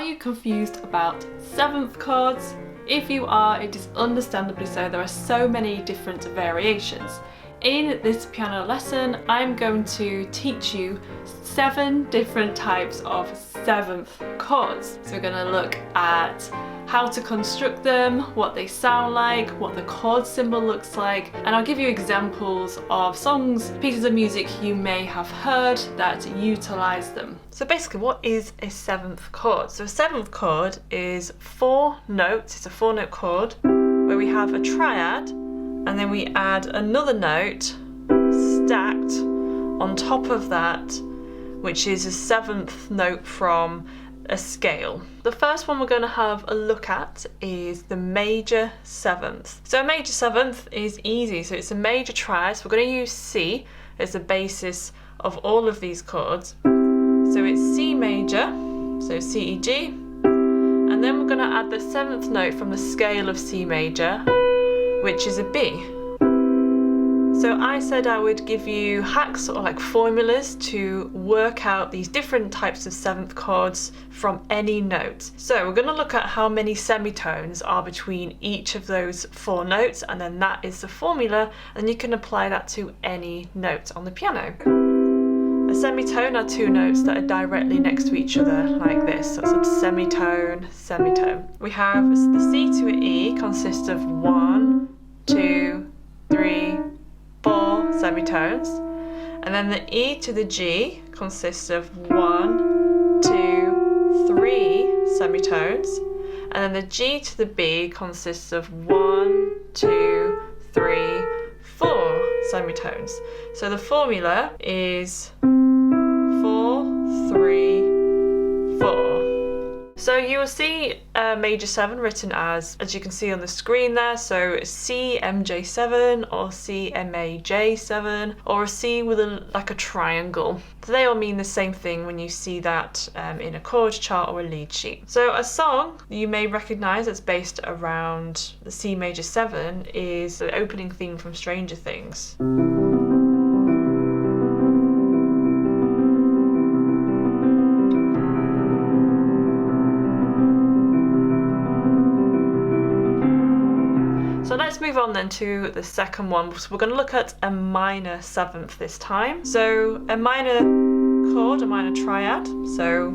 Are you confused about seventh chords? If you are, it is understandably so. There are so many different variations. In this piano lesson, I'm going to teach you 7 different types of seventh chords. So we're going to look at how to construct them, what they sound like, what the chord symbol looks like, and I'll give you examples of songs, pieces of music you may have heard that utilize them. So basically, what is a seventh chord? So a seventh chord is 4 notes, it's a 4-note chord, where we have a triad, and then we add another note stacked on top of that, which is a 7th note from a scale. The first one we're going to have a look at is the major 7th. So a major 7th is easy, so it's a major triad, so we're going to use C as the basis of all of these chords. So it's C major, so C, E, G, and then we're going to add the 7th note from the scale of C major, which is a B. So I said I would give you hacks or like formulas to work out these different types of 7th chords from any note. So we're going to look at how many semitones are between each of those 4 notes, and then that is the formula, and you can apply that to any note on the piano. A semitone are 2 notes that are directly next to each other like this. So it's a semitone, semitone. We have the C to an E consists of 1, 2, 3, 4 semitones, and then the E to the G consists of 1, 2, 3 semitones, and then the G to the B consists of 1, 2, 3, 4 semitones. So the formula is 4, 3, 4. So you will see a major 7 written as you can see on the screen there, so C MJ7 or C MAJ7 or a C with like a triangle. So they all mean the same thing when you see that in a chord chart or a lead sheet. So a song you may recognise that's based around the C major 7 is the opening theme from Stranger Things. So let's move on then to the second one. So we're going to look at a minor 7th this time. So a minor chord, a minor triad, so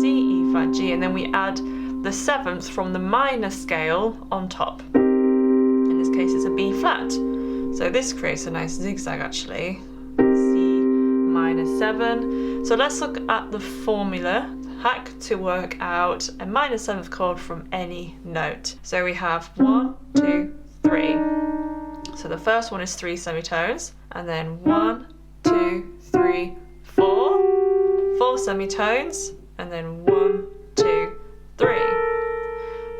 C, E flat, G, and then we add the 7th from the minor scale on top. In this case it's a B flat. So this creates a nice zigzag actually. C minor 7. So let's look at the formula hack to work out a minor 7th chord from any note. So we have 1, 2, 3. So the first one is 3 semitones, and then 1, 2, 3, 4 semitones, and then 1, 2, 3.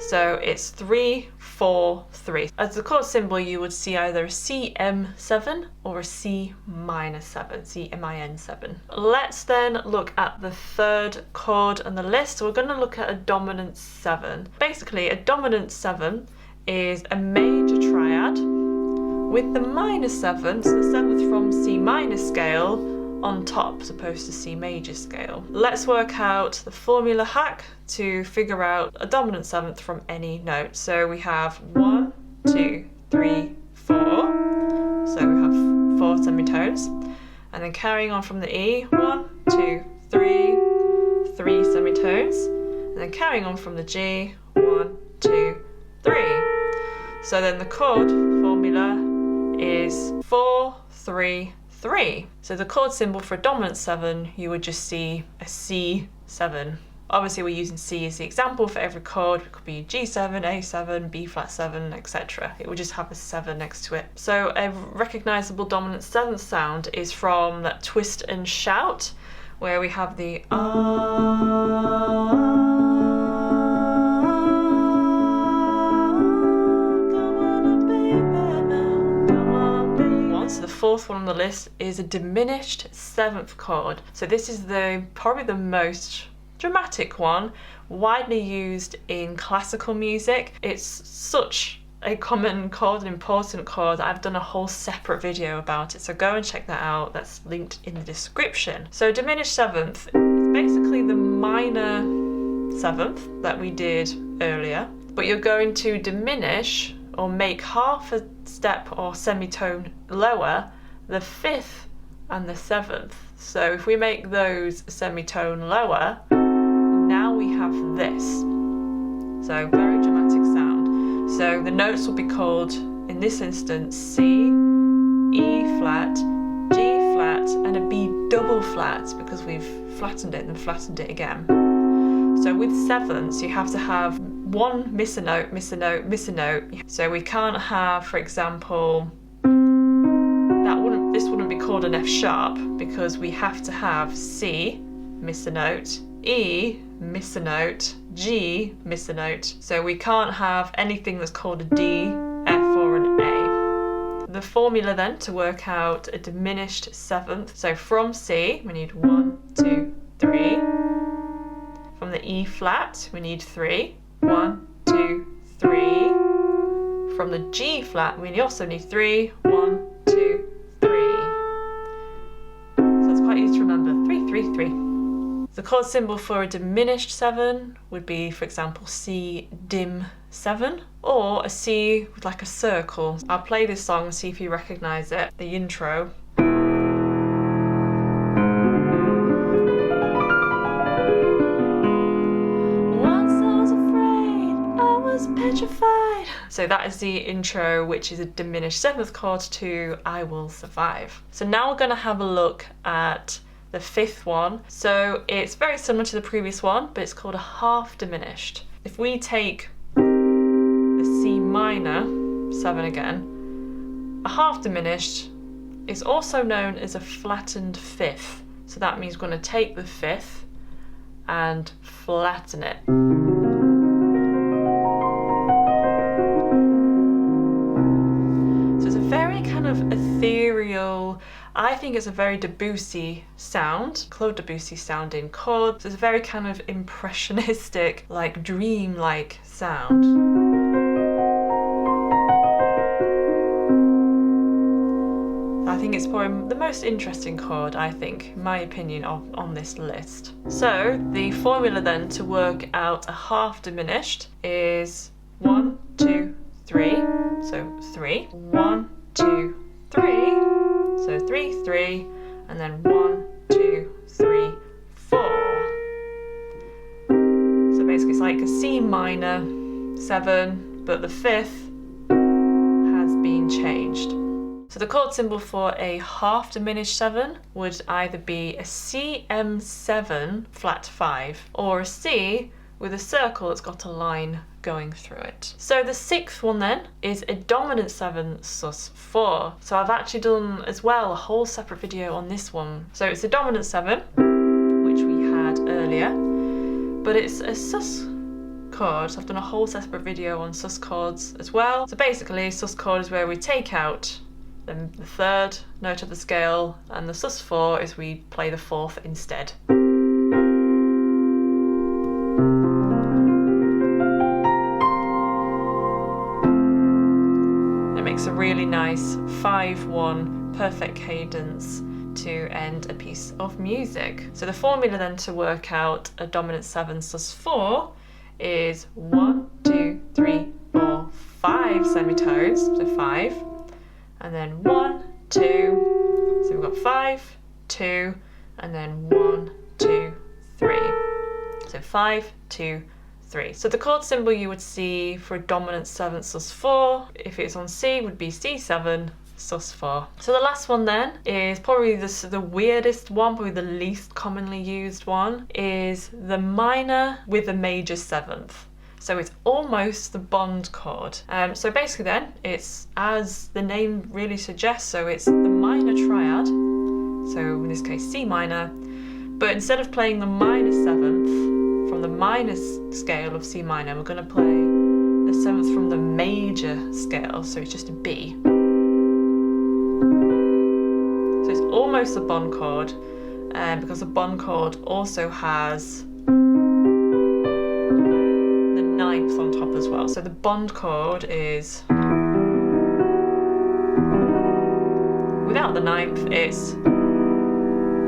So it's 3, 4, 3. As the chord symbol, you would see either a CM7 or a C minor 7, CMIN7. Let's then look at the third chord on the list. So we're going to look at a dominant 7. Basically, a dominant 7 is a major triad with the minor 7, so the 7th from C minor scale, on top as opposed to C major scale. Let's work out the formula hack to figure out a dominant 7th from any note. So we have 1, 2, 3, 4. So we have 4 semitones. And then carrying on from the E, 1, 2, 3, 3 semitones. And then carrying on from the G, 1, 2, 3. So then the chord formula is 4, 3, 3. So the chord symbol for a dominant 7, you would just see a C7. Obviously we're using C as the example for every chord. It could be G7, A7, B flat 7, etc. It would just have a 7 next to it. So a recognisable dominant 7th sound is from that Twist and Shout, where we have the So the fourth one on the list is a diminished 7th chord. So this is probably the most dramatic one, widely used in classical music. It's such a common chord, an important chord. I've done a whole separate video about it, so go and check that out. That's linked in the description. So diminished 7th is basically the minor 7th that we did earlier, but you're going to diminish or make half a step or semitone lower the 5th and the 7th. So if we make those semitone lower, now we have this. So very dramatic sound. So the notes will be called, in this instance, C, E flat, G flat, and a B double flat, because we've flattened it and flattened it again. So with 7ths, you have to have one miss a note, miss a note, miss a note. So we can't have, for example, this wouldn't be called an F sharp, because we have to have C, miss a note, E, miss a note, G, miss a note. So we can't have anything that's called a D, F, or an A. The formula then to work out a diminished 7th. So from C, we need 1, 2, 3. From the E flat, we need 3. 1, 2, 3. From the G flat, we also need 3. 1, 2, 3. So it's quite easy to remember. 3, 3, 3. The chord symbol for a diminished 7 would be, for example, C dim 7, or a C with like a circle. I'll play this song and see if you recognise it. The intro. Petrified. So that is the intro, which is a diminished 7th chord to I Will Survive. So now we're going to have a look at the 5th one. So it's very similar to the previous one, but it's called a half diminished. If we take the C minor 7 again, a half diminished is also known as a flattened 5th. So that means we're going to take the 5th and flatten it. Very kind of ethereal, I think it's a very Debussy sound, Claude Debussy sounding chord. So it's a very kind of impressionistic, like dream-like sound. I think it's probably the most interesting chord, I think, in my opinion, on this list. So the formula then to work out a half diminished is 1, 2, 3. So 3. 1, 2, 3. So 3, 3, and then 1, 2, 3, 4. So basically it's like a C minor 7, but the 5th has been changed. So the chord symbol for a half diminished 7 would either be a CM7 flat 5 or a C with a circle that's got a line going through it. So the 6th one then is a dominant 7 sus 4. So I've actually done as well a whole separate video on this one. So it's a dominant 7, which we had earlier, but it's a sus chord. So I've done a whole separate video on sus chords as well. So basically sus chord is where we take out the 3rd note of the scale, and the sus 4 is we play the 4th instead. A really nice 5-1 perfect cadence to end a piece of music. So the formula then to work out a dominant 7 sus 4 is 1, 2, 3, 4, 5 semitones, so 5, and then 1, 2, so we've got 5, 2, and then 1, 2, 3. So 5, 2, 3. So the chord symbol you would see for a dominant 7 sus 4, if it's on C, would be C7 sus 4. So the last one then is probably the weirdest one, probably the least commonly used one, is the minor with a major 7th. So it's almost the bond chord. So basically then, it's as the name really suggests, so it's the minor triad, so in this case C minor, but instead of playing the minor 7th, from the minor scale of C minor, we're going to play the 7th from the major scale, so it's just a B. So it's almost a bond chord, because the bond chord also has the 9th on top as well. So the bond chord is, without the 9th, it's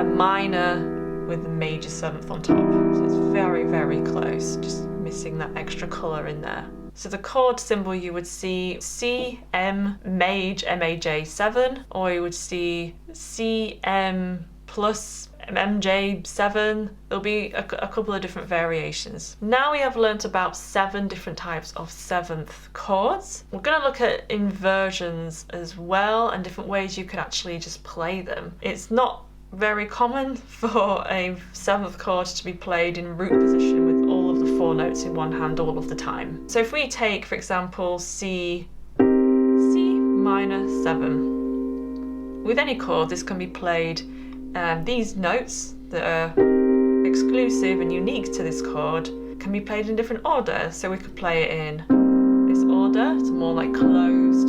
a minor with the major 7th on top. So it's very, very close, just missing that extra colour in there. So the chord symbol, you would see C, M, Maj, M-A-J 7, or you would see C, M plus MJ 7. There'll be a couple of different variations. Now we have learnt about 7 different types of 7th chords. We're going to look at inversions as well and different ways you could actually just play them. It's not very common for a 7th chord to be played in root position with all of the 4 notes in one hand all of the time. So if we take, for example, C minor 7. With any chord, this can be played, these notes that are exclusive and unique to this chord can be played in different order. So we could play it in this order, it's more like closed.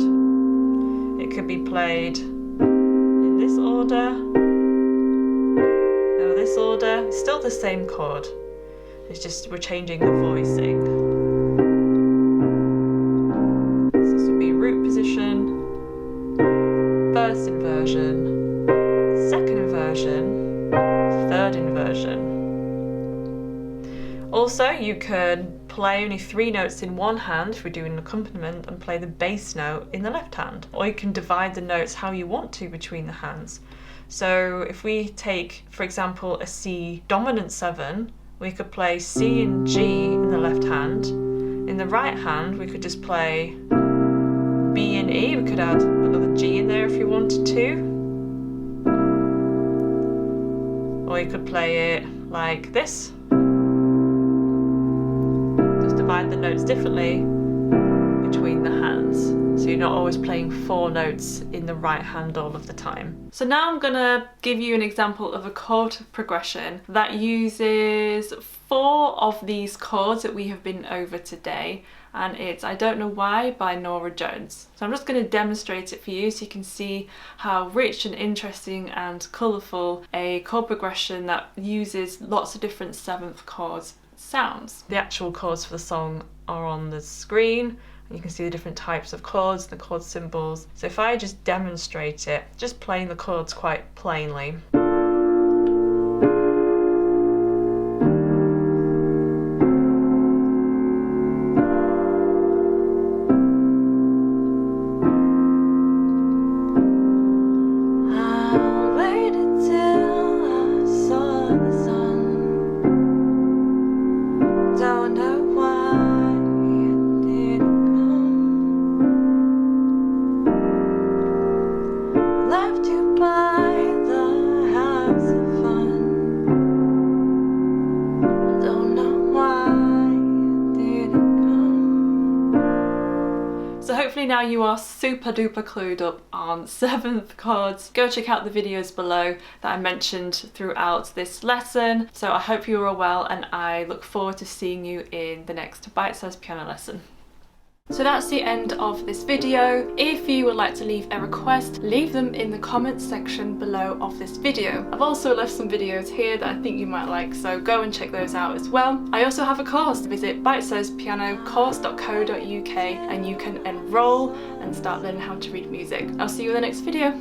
It could be played in this order, or this order. It's still the same chord. It's just we're changing the voicing. So this would be root position, first inversion, second inversion, third inversion. Also, you could play only 3 notes in one hand if we're doing an accompaniment and play the bass note in the left hand. Or you can divide the notes how you want to between the hands. So if we take, for example, a C dominant 7, we could play C and G in the left hand. In the right hand, we could just play B and E. We could add another G in there if you wanted to. Or you could play it like this. Just divide the notes differently between the hands. So you're not always playing 4 notes in the right hand all of the time. So now I'm gonna give you an example of a chord progression that uses 4 of these chords that we have been over today, and it's I Don't Know Why by Norah Jones. So I'm just going to demonstrate it for you so you can see how rich and interesting and colourful a chord progression that uses lots of different 7th chords sounds. The actual chords for the song are on the screen. You can see the different types of chords, the chord symbols. So if I just demonstrate it, just playing the chords quite plainly. So hopefully now you are super duper clued up on 7th chords. Go check out the videos below that I mentioned throughout this lesson. So I hope you are well, and I look forward to seeing you in the next Bitesize Piano lesson. So that's the end of this video. If you would like to leave a request, leave them in the comments section below of this video. I've also left some videos here that I think you might like, so go and check those out as well. I also have a course. Visit Bitesize Piano Course BOOK and you can enroll and start learning how to read music. I'll see you in the next video.